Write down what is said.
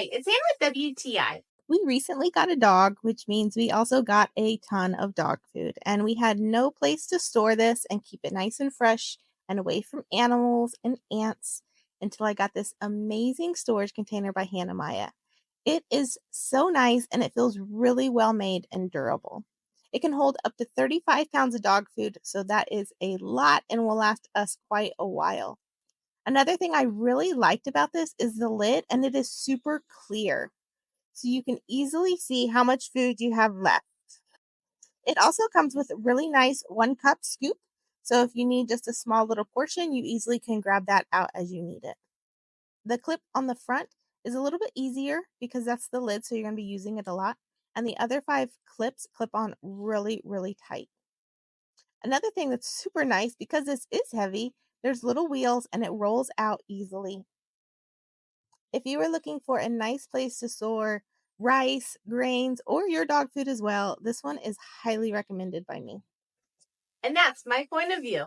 Hi, it's Anne with WTI. We recently got a dog, which means we also got a ton of dog food, and we had no place to store this and keep it nice and fresh and away from animals and ants until I got this amazing storage container by HANAMYA. It is so nice and it feels really well made and durable. It can hold up to 35 pounds of dog food, so that is a lot and will last us quite a while. Another thing I really liked about this is the lid, and it is super clear so you can easily see how much food you have left. It also comes with a really nice 1 cup scoop. So if you need just a small little portion, you easily can grab that out as you need it. The clip on the front is a little bit easier because that's the lid, so you're going to be using it a lot. And the other 5 clips clip on really, really tight. Another thing that's super nice, because this is heavy, there's little wheels and it rolls out easily. If you are looking for a nice place to store rice, grains, or your dog food as well, this one is highly recommended by me. And that's my point of view.